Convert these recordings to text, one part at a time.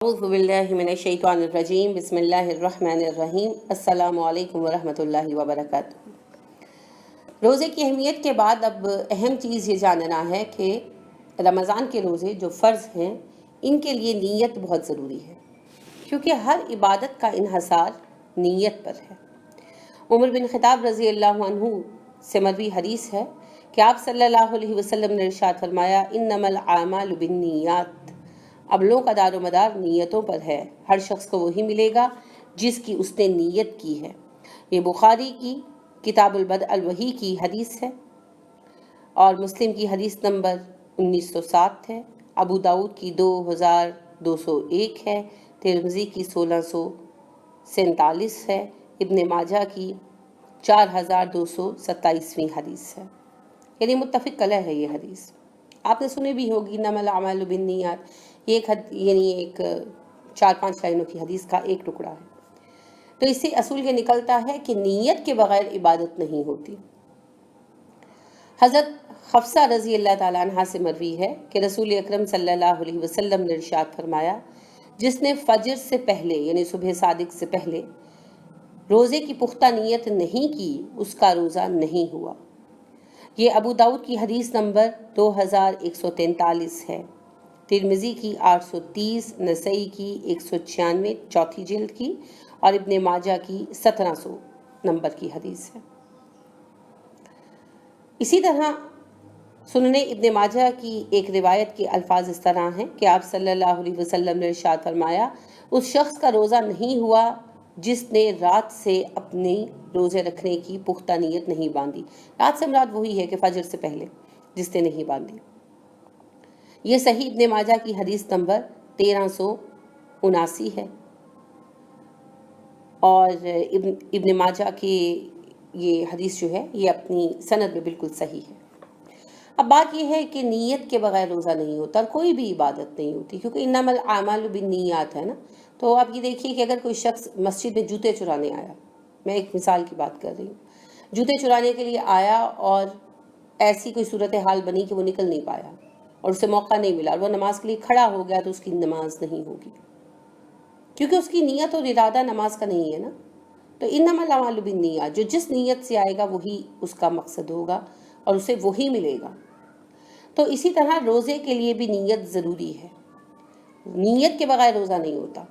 اعوذ باللہ من الشیطان الرجیم بسم اللہ الرحمن الرحیم السلام علیکم ورحمۃ اللہ وبرکاتہ۔ روزے کی اہمیت کے بعد اب اہم چیز یہ جاننا ہے کہ رمضان کے روزے جو فرض ہیں ان کے لیے نیت بہت ضروری ہے، کیونکہ ہر عبادت کا انحصار نیت پر ہے۔ عمر بن خطاب رضی اللہ عنہ سے مروی حدیث ہے کہ آپ صلی اللہ علیہ وسلم نے ارشاد فرمایا انما الاعمال بالنیات، عملوں کا دار و مدار نیتوں پر ہے، ہر شخص کو وہی ملے گا جس کی اس نے نیت کی ہے۔ یہ بخاری کی کتاب البدء الوحی کی حدیث ہے اور مسلم کی حدیث نمبر 1907 ہے، ابو داؤد کی 2201 ہے، ترمذی کی 1647 ہے، ابن ماجہ کی 4227ویں حدیث ہے، یعنی متفق علیہ ہے یہ حدیث۔ آپ نے سنی بھی ہوگی انما الاعمال بالنیات، یہ ایک 4-5 لائنوں کی حدیث کا ایک ٹکڑا ہے۔ تو اس سے اصول یہ نکلتا ہے کہ نیت کے بغیر عبادت نہیں ہوتی۔ حضرت حفصہ رضی اللہ تعالیٰ عنہ سے مروی ہے کہ رسول اکرم صلی اللہ علیہ وسلم نے ارشاد فرمایا جس نے فجر سے پہلے یعنی صبح صادق سے پہلے روزے کی پختہ نیت نہیں کی اس کا روزہ نہیں ہوا۔ یہ ابو داؤد کی حدیث نمبر 2143 ہے، ترمذی کی 830، نسائی کی 196 چوتھی جلد کی، اور ابن ماجہ کی 1700 نمبر کی حدیث ہے۔ اسی طرح سنن ابن ماجہ کی ایک روایت کے الفاظ اس طرح ہیں کہ آپ صلی اللہ علیہ وسلم نے ارشاد فرمایا اس شخص کا روزہ نہیں ہوا جس نے رات سے اپنی روزے رکھنے کی پختہ نیت نہیں باندھی۔ رات سے مراد وہی ہے کہ فجر سے پہلے جس نے نہیں باندھی۔ یہ صحیح ابن ماجہ کی حدیث نمبر 1379 ہے، اور ابن ماجہ کی یہ حدیث جو ہے یہ اپنی سند میں بالکل صحیح ہے۔ اب بات یہ ہے کہ نیت کے بغیر روزہ نہیں ہوتا اور کوئی بھی عبادت نہیں ہوتی، کیونکہ انما الاعمال بالنیات ہے نا۔ تو آپ یہ دیکھیے کہ اگر کوئی شخص مسجد میں جوتے چرانے آیا، میں ایک مثال کی بات کر رہی ہوں، جوتے چرانے کے لیے آیا اور ایسی کوئی صورتحال بنی کہ وہ نکل نہیں پایا اور اسے موقع نہیں ملا اور وہ نماز کے لیے کھڑا ہو گیا تو اس کی نماز نہیں ہوگی، کیونکہ اس کی نیت اور ارادہ نماز کا نہیں ہے نا۔ تو انما الاعمال بالنیات، جو جس نیت سے آئے گا وہی اس کا مقصد ہوگا اور اسے وہی ملے گا۔ تو اسی طرح روزے کے لیے بھی نیت ضروری ہے، نیت کے بغیر روزہ نہیں ہوتا۔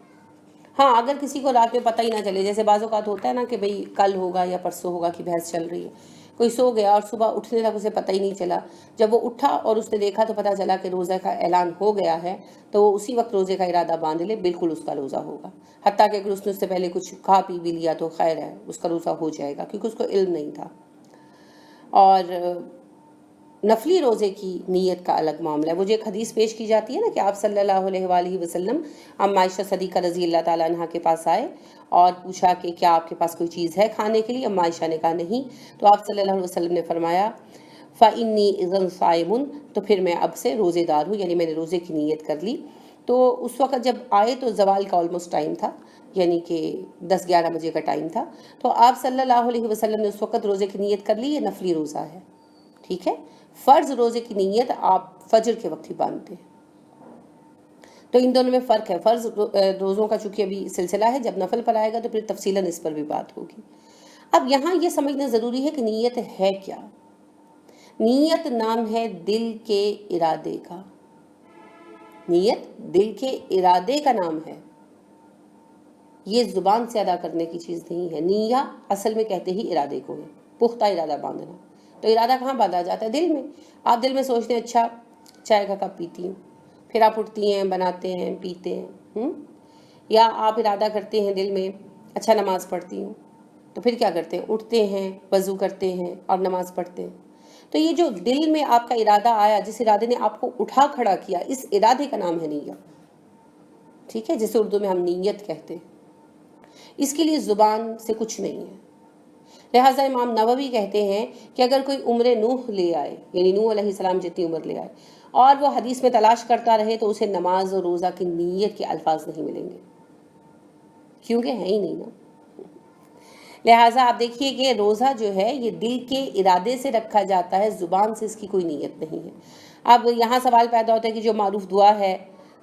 ہاں اگر کسی کو رات میں پتہ ہی نہ چلے، جیسے بعض اوقات ہوتا ہے نا کہ بھئی کل ہوگا یا پرسوں ہوگا کی بحث چل رہی ہے، کوئی سو گیا اور صبح اٹھنے تک اسے پتہ ہی نہیں چلا، جب وہ اٹھا اور اس نے دیکھا تو پتہ چلا کہ روزہ کا اعلان ہو گیا ہے، تو وہ اسی وقت روزے کا ارادہ باندھ لے، بالکل اس کا روزہ ہوگا۔ حتیٰ کہ اگر اس نے اس سے پہلے کچھ کھا پی بھی لیا تو خیر ہے، اس کا روزہ ہو جائے گا کیونکہ اس کو علم نہیں تھا۔ اور نفلی روزے کی نیت کا الگ معاملہ ہے۔ مجھے ایک حدیث پیش کی جاتی ہے نا کہ آپ صلی اللہ علیہ وآلہ وسلم اما عائشہ صدیقہ رضی اللہ تعالیٰ عنہ کے پاس آئے اور پوچھا کہ کیا آپ کے پاس کوئی چیز ہے کھانے کے لیے؟ اما عائشہ نے کہا نہیں، تو آپ صلی اللہ علیہ وسلم نے فرمایا فَإِنِّي إِذًا صَائِمٌ، تو پھر میں اب سے روزے دار ہوں، یعنی میں نے روزے کی نیت کر لی۔ تو اس وقت جب آئے تو زوال کا آلموسٹ ٹائم تھا، یعنی کہ 10-11 بجے کا ٹائم تھا، تو آپ صلی اللہ علیہ وسلم نے اس وقت روزے کی نیت کر لی، یہ نفلی روزہ ہے، ٹھیک ہے۔ فرض روزے کی نیت آپ فجر کے وقت ہی باندھتے ہیں، تو ان دونوں میں فرق ہے۔ فرض روزوں کا چونکہ ابھی سلسلہ ہے، جب نفل پر آئے گا تو پھر تفصیلاً اس پر بھی بات ہوگی۔ اب یہاں یہ سمجھنا ضروری ہے کہ نیت ہے کیا۔ نیت نام ہے دل کے ارادے کا، نیت دل کے ارادے کا نام ہے، یہ زبان سے ادا کرنے کی چیز نہیں ہے۔ نیہ اصل میں کہتے ہی ارادے کو ہے، پختہ ارادہ باندھنا۔ تو ارادہ کہاں باندھا جاتا ہے؟ دل میں۔ آپ دل میں سوچتے ہیں اچھا چائے کا کپ پیتی ہوں، پھر آپ اٹھتی ہیں، بناتے ہیں، پیتے ہیں، یا آپ ارادہ کرتے ہیں دل میں اچھا نماز پڑھتی ہوں، تو پھر کیا کرتے ہیں؟ اٹھتے ہیں، وضو کرتے ہیں اور نماز پڑھتے ہیں۔ تو یہ جو دل میں آپ کا ارادہ آیا، جس ارادے نے آپ کو اٹھا کھڑا کیا، اس ارادے کا نام ہے نیت، ٹھیک ہے، جسے اردو میں ہم نیت کہتے ہیں۔ اس کے لیے زبان سے کچھ نہیں ہے۔ لہٰذا امام نووی کہتے ہیں کہ اگر کوئی عمر نوح لے آئے، یعنی نوح علیہ السلام جتنی عمر لے آئے، اور وہ حدیث میں تلاش کرتا رہے تو اسے نماز اور روزہ کی نیت کے الفاظ نہیں ملیں گے، کیونکہ ہے ہی نہیں نا۔ لہٰذا آپ دیکھیے کہ روزہ جو ہے یہ دل کے ارادے سے رکھا جاتا ہے، زبان سے اس کی کوئی نیت نہیں ہے۔ اب یہاں سوال پیدا ہوتا ہے کہ جو معروف دعا ہے